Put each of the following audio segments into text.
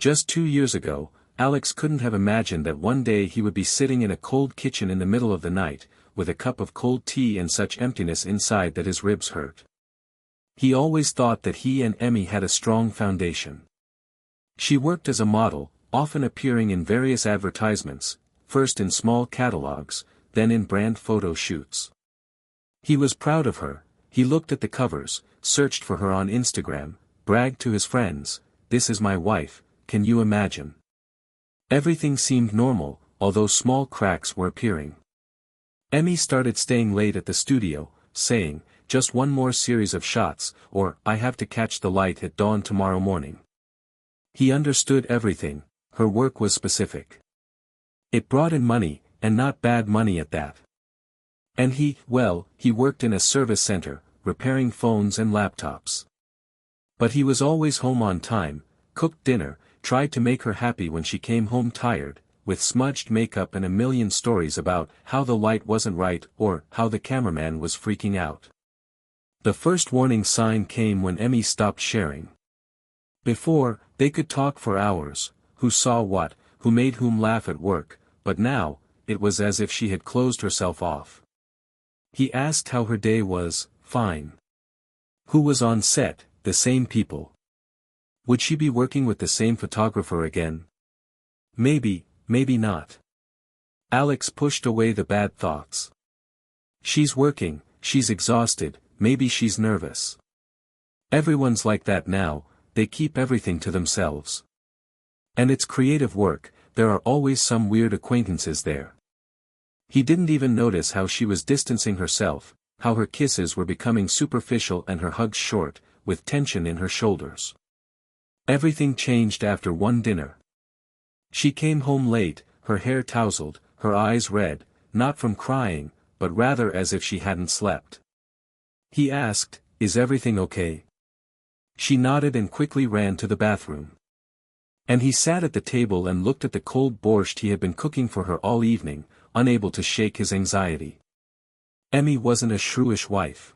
Just 2 years ago, Alex couldn't have imagined that one day he would be sitting in a cold kitchen in the middle of the night, with a cup of cold tea and such emptiness inside that his ribs hurt. He always thought that he and Emmy had a strong foundation. She worked as a model, often appearing in various advertisements, first in small catalogs, then in brand photo shoots. He was proud of her. He looked at the covers, searched for her on Instagram, bragged to his friends, "This is my wife, can you imagine?" Everything seemed normal, although small cracks were appearing. Emmy started staying late at the studio, saying, "Just one more series of shots, or I have to catch the light at dawn tomorrow morning." He understood everything. Her work was specific. It brought in money, and not bad money at that. And he worked in a service center, repairing phones and laptops. But he was always home on time, cooked dinner, tried to make her happy when she came home tired, with smudged makeup and a million stories about how the light wasn't right or how the cameraman was freaking out. The first warning sign came when Emmy stopped sharing. Before, they could talk for hours, who saw what, who made whom laugh at work, but now, it was as if she had closed herself off. He asked how her day was. Fine. Who was on set? The same people. Would she be working with the same photographer again? Maybe, maybe not. Alex pushed away the bad thoughts. She's working, she's exhausted, maybe she's nervous. Everyone's like that now, they keep everything to themselves. And it's creative work, there are always some weird acquaintances there. He didn't even notice how she was distancing herself, how her kisses were becoming superficial and her hugs short, with tension in her shoulders. Everything changed after one dinner. She came home late, her hair tousled, her eyes red, not from crying, but rather as if she hadn't slept. He asked, "Is everything okay?" She nodded and quickly ran to the bathroom. And he sat at the table and looked at the cold borscht he had been cooking for her all evening, unable to shake his anxiety. Emmy wasn't a shrewish wife.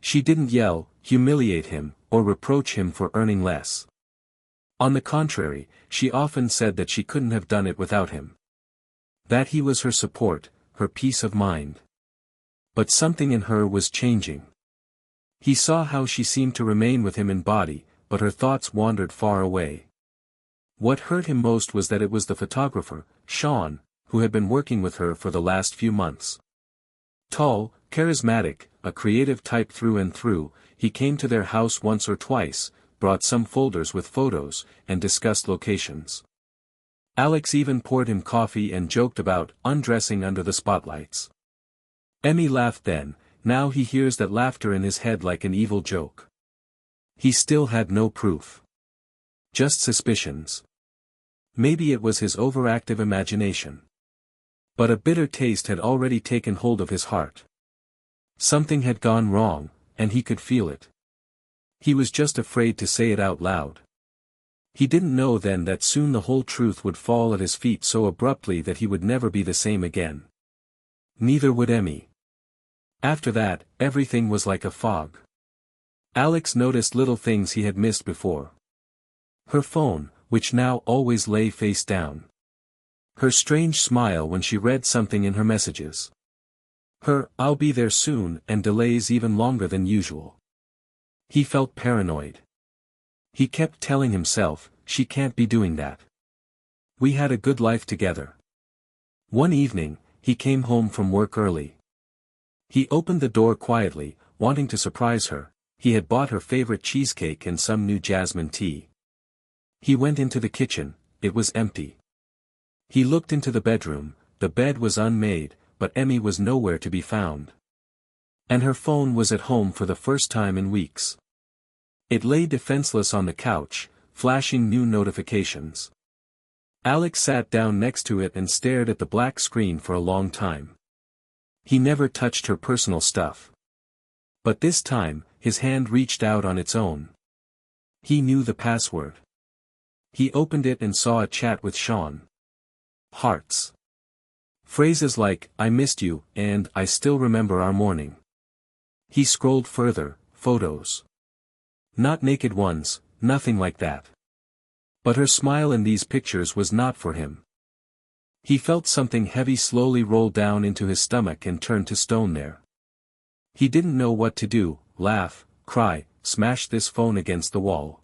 She didn't yell, humiliate him, or reproach him for earning less. On the contrary, she often said that she couldn't have done it without him. That he was her support, her peace of mind. But something in her was changing. He saw how she seemed to remain with him in body, but her thoughts wandered far away. What hurt him most was that it was the photographer, Sean, who had been working with her for the last few months. Tall, charismatic, a creative type through and through, he came to their house once or twice, brought some folders with photos, and discussed locations. Alex even poured him coffee and joked about undressing under the spotlights. Emmy laughed then, now he hears that laughter in his head like an evil joke. He still had no proof. Just suspicions. Maybe it was his overactive imagination. But a bitter taste had already taken hold of his heart. Something had gone wrong, and he could feel it. He was just afraid to say it out loud. He didn't know then that soon the whole truth would fall at his feet so abruptly that he would never be the same again. Neither would Emmy. After that, everything was like a fog. Alex noticed little things he had missed before. Her phone, which now always lay face down. Her strange smile when she read something in her messages. Her "I'll be there soon" and delays even longer than usual. He felt paranoid. He kept telling himself, she can't be doing that. We had a good life together. One evening, he came home from work early. He opened the door quietly, wanting to surprise her. He had bought her favorite cheesecake and some new jasmine tea. He went into the kitchen, it was empty. He looked into the bedroom, the bed was unmade, but Emmy was nowhere to be found. And her phone was at home for the first time in weeks. It lay defenseless on the couch, flashing new notifications. Alex sat down next to it and stared at the black screen for a long time. He never touched her personal stuff. But this time, his hand reached out on its own. He knew the password. He opened it and saw a chat with Sean. Hearts. Phrases like, "I missed you," and "I still remember our morning." He scrolled further, photos. Not naked ones, nothing like that. But her smile in these pictures was not for him. He felt something heavy slowly roll down into his stomach and turn to stone there. He didn't know what to do, laugh, cry, smash this phone against the wall.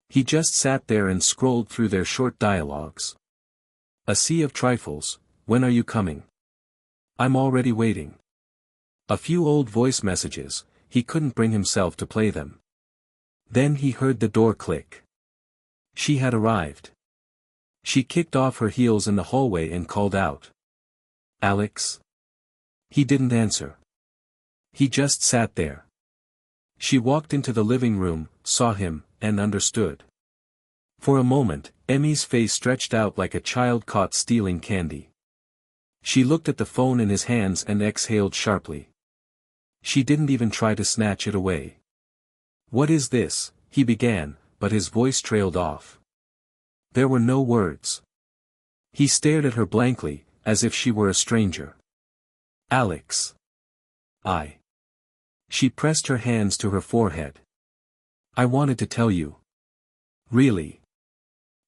He just sat there and scrolled through their short dialogues. A sea of trifles, when are you coming? I'm already waiting. A few old voice messages, he couldn't bring himself to play them. Then he heard the door click. She had arrived. She kicked off her heels in the hallway and called out. Alex? He didn't answer. He just sat there. She walked into the living room, saw him, and understood. For a moment, Emmy's face stretched out like a child caught stealing candy. She looked at the phone in his hands and exhaled sharply. She didn't even try to snatch it away. What is this? He began, but his voice trailed off. There were no words. He stared at her blankly, as if she were a stranger. Alex. She pressed her hands to her forehead. I wanted to tell you. Really.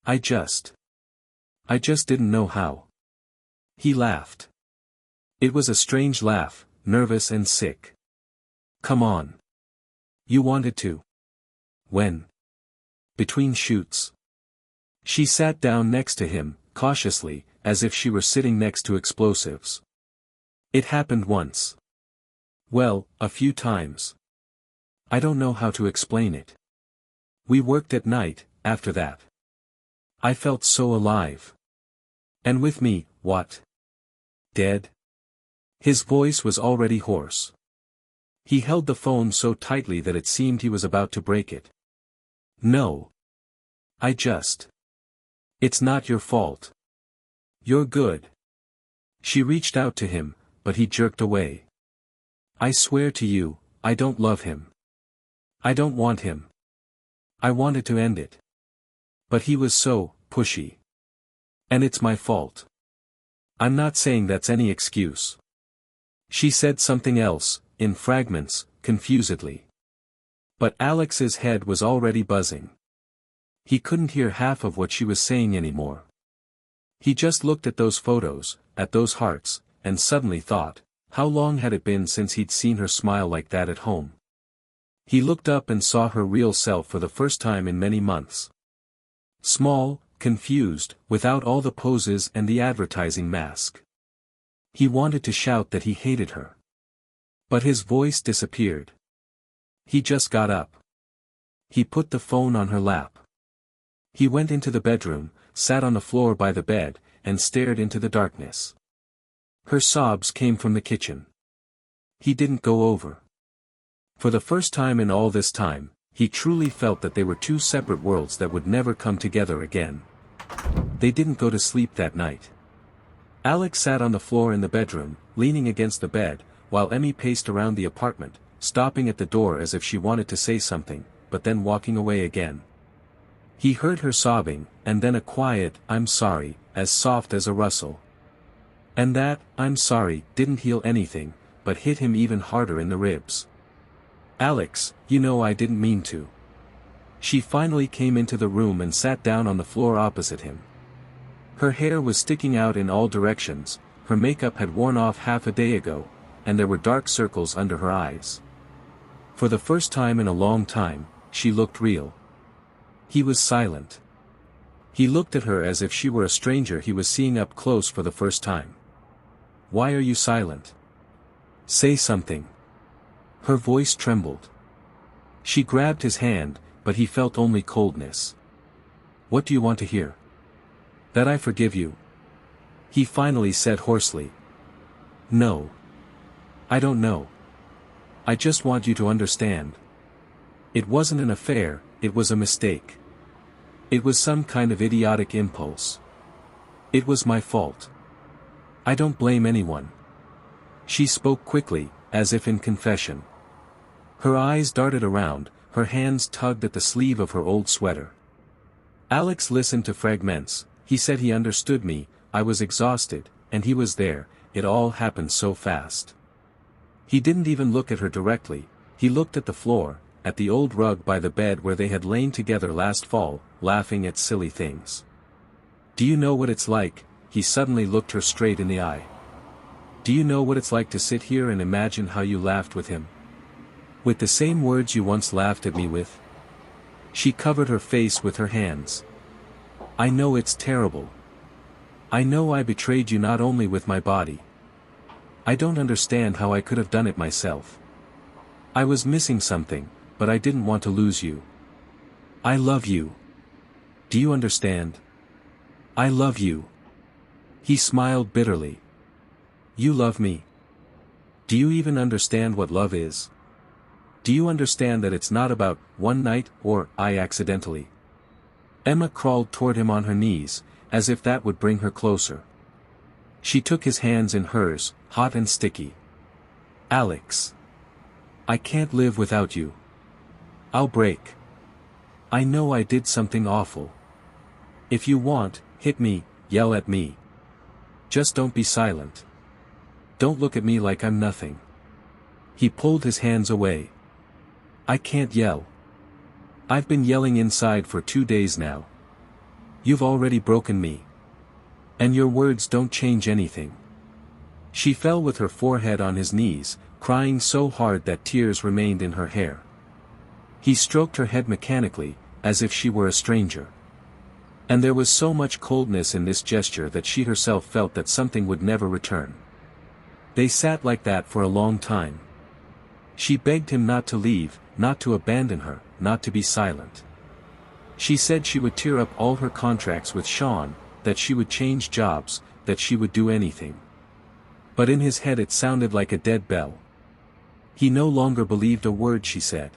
I just didn't know how. He laughed. It was a strange laugh, nervous and sick. Come on. You wanted to. When? Between shoots. She sat down next to him, cautiously, as if she were sitting next to explosives. It happened once. Well, a few times. I don't know how to explain it. We worked at night, after that. I felt so alive. And with me, what? Dead? His voice was already hoarse. He held the phone so tightly that it seemed he was about to break it. No. It's not your fault. You're good. She reached out to him, but he jerked away. I swear to you, I don't love him. I don't want him. I wanted to end it. But he was so pushy. And it's my fault. I'm not saying that's any excuse. She said something else, in fragments, confusedly. But Alex's head was already buzzing. He couldn't hear half of what she was saying anymore. He just looked at those photos, at those hearts, and suddenly thought, how long had it been since he'd seen her smile like that at home? He looked up and saw her real self for the first time in many months. Small, confused, without all the poses and the advertising mask. He wanted to shout that he hated her. But his voice disappeared. He just got up. He put the phone on her lap. He went into the bedroom, sat on the floor by the bed, and stared into the darkness. Her sobs came from the kitchen. He didn't go over. For the first time in all this time, he truly felt that they were two separate worlds that would never come together again. They didn't go to sleep that night. Alex sat on the floor in the bedroom, leaning against the bed, while Emmy paced around the apartment, stopping at the door as if she wanted to say something, but then walking away again. He heard her sobbing, and then a quiet, "I'm sorry," as soft as a rustle. And that, "I'm sorry," didn't heal anything, but hit him even harder in the ribs. Alex, you know I didn't mean to. She finally came into the room and sat down on the floor opposite him. Her hair was sticking out in all directions, her makeup had worn off half a day ago, and there were dark circles under her eyes. For the first time in a long time, she looked real. He was silent. He looked at her as if she were a stranger he was seeing up close for the first time. Why are you silent? Say something. Her voice trembled. She grabbed his hand, but he felt only coldness. What do you want to hear? That I forgive you. He finally said hoarsely. No. I don't know. I just want you to understand. It wasn't an affair, it was a mistake. It was some kind of idiotic impulse. It was my fault. I don't blame anyone. She spoke quickly, as if in confession. Her eyes darted around, her hands tugged at the sleeve of her old sweater. Alex listened to fragments. He said he understood me, I was exhausted, and he was there, it all happened so fast. He didn't even look at her directly, he looked at the floor, at the old rug by the bed where they had lain together last fall, laughing at silly things. "Do you know what it's like?" He suddenly looked her straight in the eye. "Do you know what it's like to sit here and imagine how you laughed with him? With the same words you once laughed at me with?" She covered her face with her hands. "I know it's terrible. I know I betrayed you not only with my body. I don't understand how I could have done it myself. I was missing something, but I didn't want to lose you. I love you. Do you understand? I love you." He smiled bitterly. "You love me? Do you even understand what love is? Do you understand that it's not about one night or I accidentally?" Emma crawled toward him on her knees, as if that would bring her closer. She took his hands in hers, hot and sticky. "Alex. I can't live without you. I'll break. I know I did something awful. If you want, hit me, yell at me. Just don't be silent. Don't look at me like I'm nothing." He pulled his hands away. "I can't yell. I've been yelling inside for 2 days now. You've already broken me. And your words don't change anything." She fell with her forehead on his knees, crying so hard that tears remained in her hair. He stroked her head mechanically, as if she were a stranger. And there was so much coldness in this gesture that she herself felt that something would never return. They sat like that for a long time. She begged him not to leave, not to abandon her, not to be silent. She said she would tear up all her contracts with Sean, that she would change jobs, that she would do anything. But in his head it sounded like a dead bell. He no longer believed a word she said.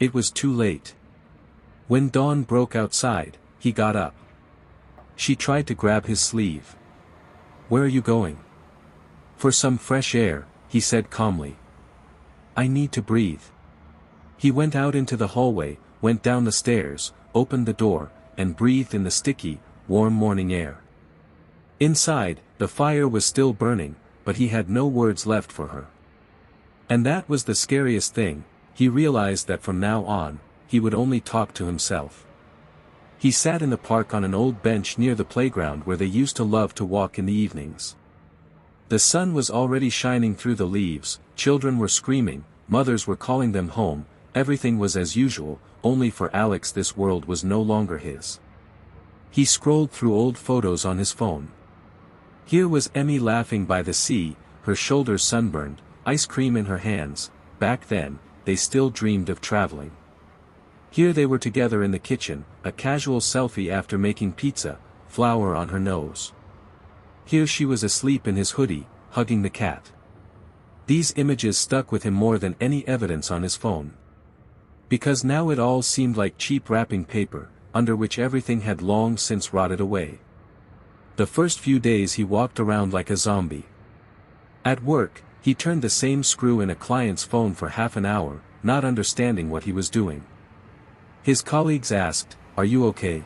It was too late. When dawn broke outside, he got up. She tried to grab his sleeve. "Where are you going?" "For some fresh air," he said calmly. "I need to breathe." He went out into the hallway, went down the stairs, opened the door, and breathed in the sticky, warm morning air. Inside, the fire was still burning, but he had no words left for her. And that was the scariest thing. He realized that from now on, he would only talk to himself. He sat in the park on an old bench near the playground where they used to love to walk in the evenings. The sun was already shining through the leaves, children were screaming, mothers were calling them home, everything was as usual, only for Alex this world was no longer his. He scrolled through old photos on his phone. Here was Emmy laughing by the sea, her shoulders sunburned, ice cream in her hands. Back then, they still dreamed of traveling. Here they were together in the kitchen, a casual selfie after making pizza, flour on her nose. Here she was asleep in his hoodie, hugging the cat. These images stuck with him more than any evidence on his phone. Because now it all seemed like cheap wrapping paper, under which everything had long since rotted away. The first few days he walked around like a zombie. At work, he turned the same screw in a client's phone for half an hour, not understanding what he was doing. His colleagues asked, "Are you okay?"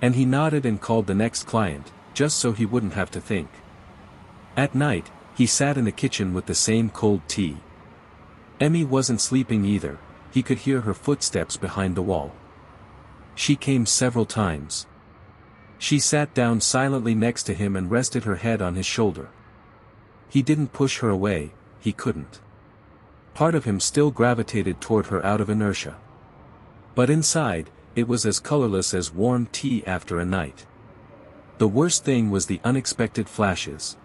And he nodded and called the next client, just so he wouldn't have to think. At night, he sat in the kitchen with the same cold tea. Emmy wasn't sleeping either, he could hear her footsteps behind the wall. She came several times. She sat down silently next to him and rested her head on his shoulder. He didn't push her away, he couldn't. Part of him still gravitated toward her out of inertia. But inside, it was as colorless as warm tea after a night. The worst thing was the unexpected flashes.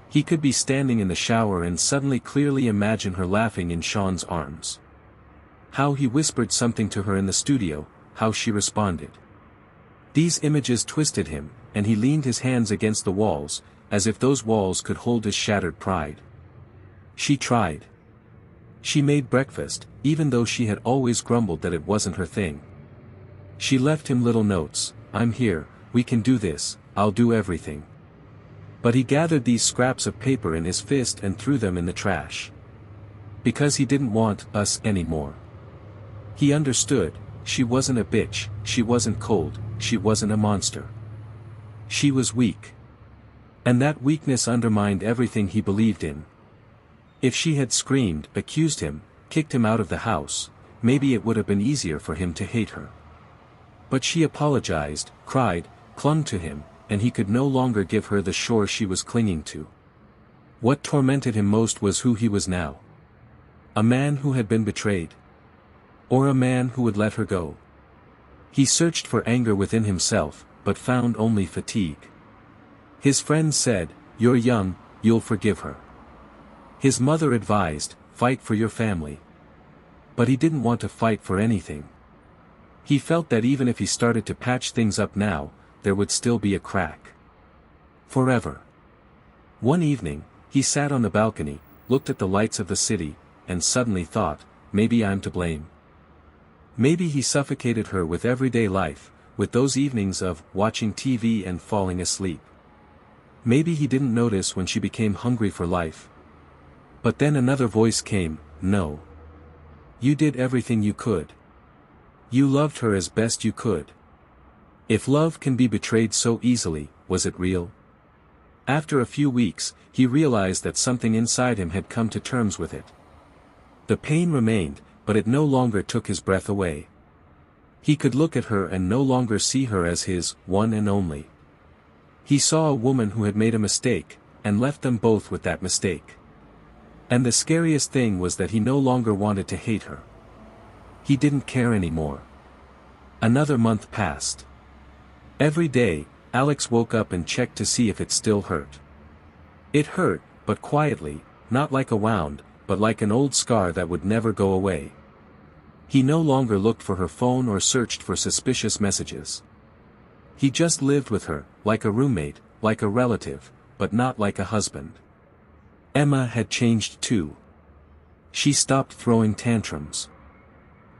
He could be standing in the shower and suddenly clearly imagine her laughing in Sean's arms. How he whispered something to her in the studio, how she responded. These images twisted him, and he leaned his hands against the walls, as if those walls could hold his shattered pride. She tried. She made breakfast, even though she had always grumbled that it wasn't her thing. She left him little notes, "I'm here, we can do this, I'll do everything." But he gathered these scraps of paper in his fist and threw them in the trash. Because he didn't want us anymore. He understood, she wasn't a bitch, she wasn't cold, she wasn't a monster. She was weak. And that weakness undermined everything he believed in. If she had screamed, accused him, kicked him out of the house, maybe it would have been easier for him to hate her. But she apologized, cried, clung to him, and he could no longer give her the shore she was clinging to. What tormented him most was who he was now. A man who had been betrayed. Or a man who would let her go. He searched for anger within himself, but found only fatigue. His friends said, "You're young, you'll forgive her." His mother advised, "Fight for your family." But he didn't want to fight for anything. He felt that even if he started to patch things up now, there would still be a crack. Forever. One evening, he sat on the balcony, looked at the lights of the city, and suddenly thought, maybe I'm to blame. Maybe he suffocated her with everyday life, with those evenings of watching TV and falling asleep. Maybe he didn't notice when she became hungry for life. But then another voice came, "No. You did everything you could. You loved her as best you could. If love can be betrayed so easily, was it real?" After a few weeks, he realized that something inside him had come to terms with it. The pain remained, but it no longer took his breath away. He could look at her and no longer see her as his one and only. He saw a woman who had made a mistake, and left them both with that mistake. And the scariest thing was that he no longer wanted to hate her. He didn't care anymore. Another month passed. Every day, Alex woke up and checked to see if it still hurt. It hurt, but quietly, not like a wound, but like an old scar that would never go away. He no longer looked for her phone or searched for suspicious messages. He just lived with her, like a roommate, like a relative, but not like a husband. Emma had changed too. She stopped throwing tantrums.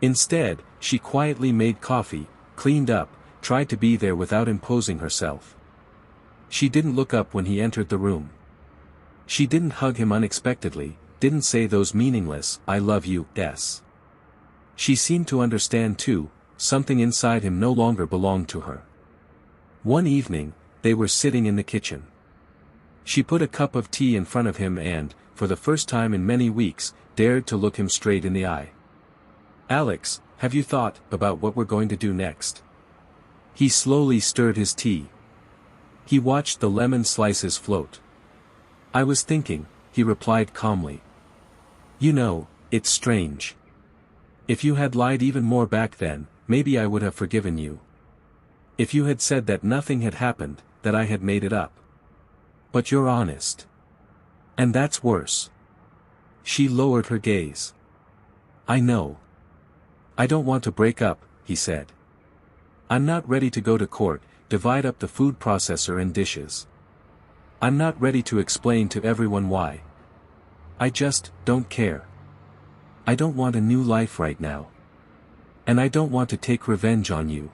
Instead, she quietly made coffee, cleaned up, tried to be there without imposing herself. She didn't look up when he entered the room. She didn't hug him unexpectedly, didn't say those meaningless, "I love you," "s." She seemed to understand too, something inside him no longer belonged to her. One evening, they were sitting in the kitchen. She put a cup of tea in front of him and, for the first time in many weeks, dared to look him straight in the eye. "Alex, have you thought about what we're going to do next?" He slowly stirred his tea. He watched the lemon slices float. "I was thinking," he replied calmly. "You know, it's strange. If you had lied even more back then, maybe I would have forgiven you. If you had said that nothing had happened, that I had made it up. But you're honest. And that's worse." She lowered her gaze. "I know. I don't want to break up," he said. "I'm not ready to go to court, divide up the food processor and dishes. I'm not ready to explain to everyone why. I just don't care. I don't want a new life right now. And I don't want to take revenge on you."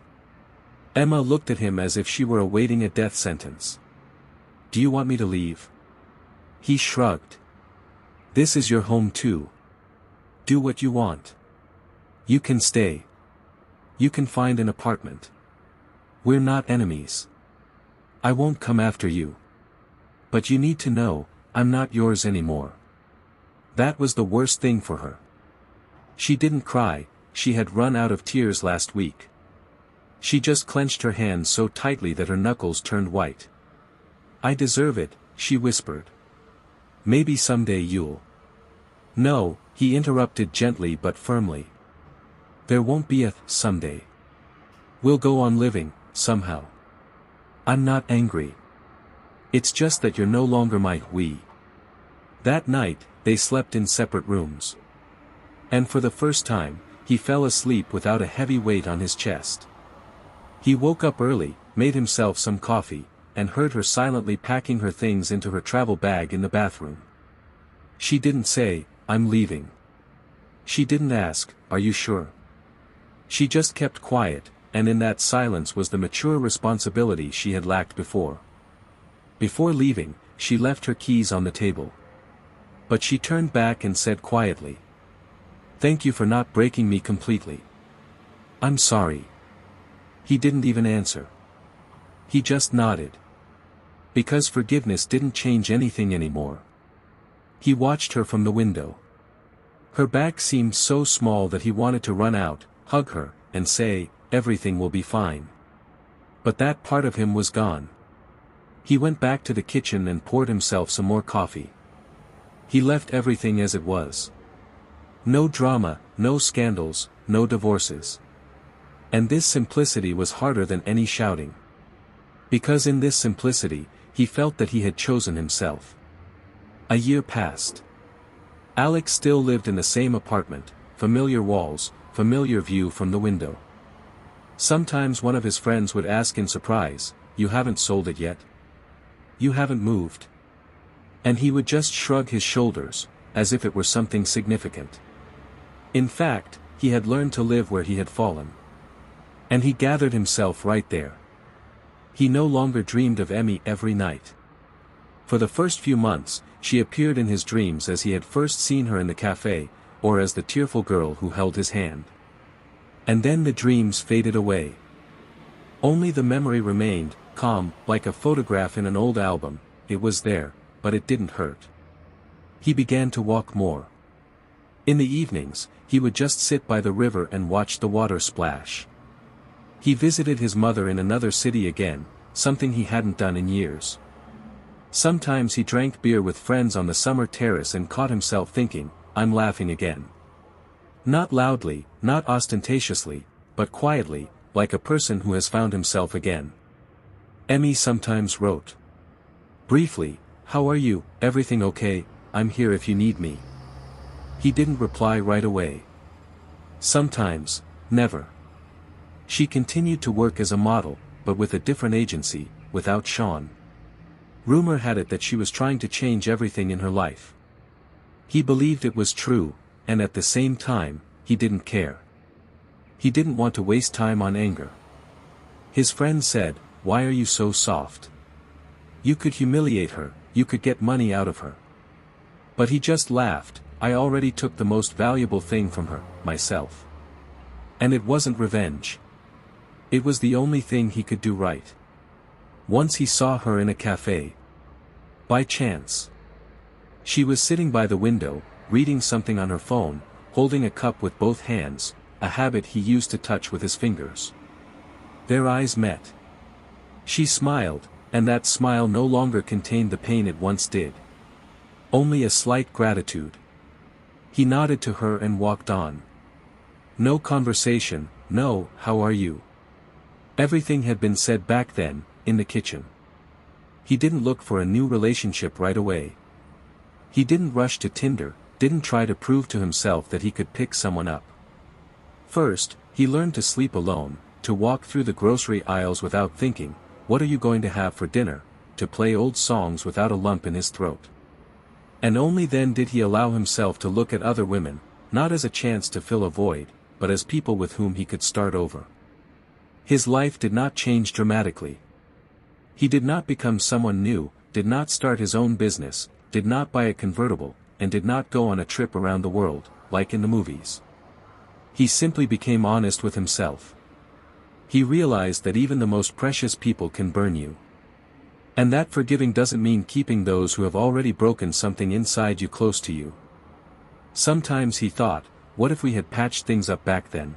Emma looked at him as if she were awaiting a death sentence. "Do you want me to leave?" He shrugged. "This is your home too. Do what you want. You can stay. You can find an apartment. We're not enemies. I won't come after you. But you need to know, I'm not yours anymore." That was the worst thing for her. She didn't cry, she had run out of tears last week. She just clenched her hands so tightly that her knuckles turned white. "I deserve it," she whispered. "Maybe someday you'll—" "No," he interrupted gently but firmly. "There won't be a someday. We'll go on living, somehow. I'm not angry. It's just that you're no longer my we." That night, they slept in separate rooms. And for the first time, he fell asleep without a heavy weight on his chest. He woke up early, made himself some coffee, and heard her silently packing her things into her travel bag in the bathroom. She didn't say, "I'm leaving." She didn't ask, "Are you sure?" She just kept quiet, and in that silence was the mature responsibility she had lacked before. Before leaving, she left her keys on the table. But she turned back and said quietly, "Thank you for not breaking me completely." "I'm sorry." He didn't even answer. He just nodded. Because forgiveness didn't change anything anymore. He watched her from the window. Her back seemed so small that he wanted to run out, hug her, and say, "Everything will be fine." But that part of him was gone. He went back to the kitchen and poured himself some more coffee. He left everything as it was. No drama, no scandals, no divorces. And this simplicity was harder than any shouting. Because in this simplicity, he felt that he had chosen himself. A year passed. Alex still lived in the same apartment, familiar walls, familiar view from the window. Sometimes one of his friends would ask in surprise, "You haven't sold it yet? You haven't moved?" And he would just shrug his shoulders, as if it were something significant. In fact, he had learned to live where he had fallen. And he gathered himself right there. He no longer dreamed of Emmy every night. For the first few months, she appeared in his dreams as he had first seen her in the cafe, or as the tearful girl who held his hand. And then the dreams faded away. Only the memory remained, calm, like a photograph in an old album. It was there, but it didn't hurt. He began to walk more. In the evenings, he would just sit by the river and watch the water splash. He visited his mother in another city again, something he hadn't done in years. Sometimes he drank beer with friends on the summer terrace and caught himself thinking, "I'm laughing again." Not loudly, not ostentatiously, but quietly, like a person who has found himself again. Emmy sometimes wrote. Briefly, "How are you, everything okay, I'm here if you need me." He didn't reply right away. Sometimes, never. She continued to work as a model, but with a different agency, without Sean. Rumor had it that she was trying to change everything in her life. He believed it was true, and at the same time, he didn't care. He didn't want to waste time on anger. His friend said, "Why are you so soft? You could humiliate her, you could get money out of her." But he just laughed, "I already took the most valuable thing from her, myself." And it wasn't revenge. It was the only thing he could do right. Once he saw her in a cafe. By chance. She was sitting by the window, reading something on her phone, holding a cup with both hands, a habit he used to touch with his fingers. Their eyes met. She smiled, and that smile no longer contained the pain it once did. Only a slight gratitude. He nodded to her and walked on. No conversation, no, "How are you?" Everything had been said back then, in the kitchen. He didn't look for a new relationship right away. He didn't rush to Tinder, didn't try to prove to himself that he could pick someone up. First, he learned to sleep alone, to walk through the grocery aisles without thinking, "What are you going to have for dinner?" to play old songs without a lump in his throat. And only then did he allow himself to look at other women, not as a chance to fill a void, but as people with whom he could start over. His life did not change dramatically. He did not become someone new, did not start his own business, did not buy a convertible, and did not go on a trip around the world, like in the movies. He simply became honest with himself. He realized that even the most precious people can burn you. And that forgiving doesn't mean keeping those who have already broken something inside you close to you. Sometimes he thought, what if we had patched things up back then?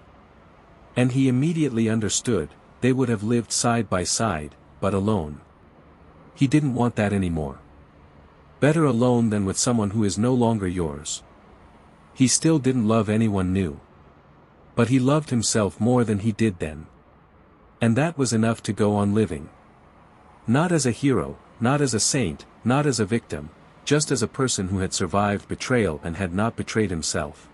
And he immediately understood, they would have lived side by side, but alone. He didn't want that anymore. Better alone than with someone who is no longer yours. He still didn't love anyone new. But he loved himself more than he did then. And that was enough to go on living. Not as a hero, not as a saint, not as a victim, just as a person who had survived betrayal and had not betrayed himself.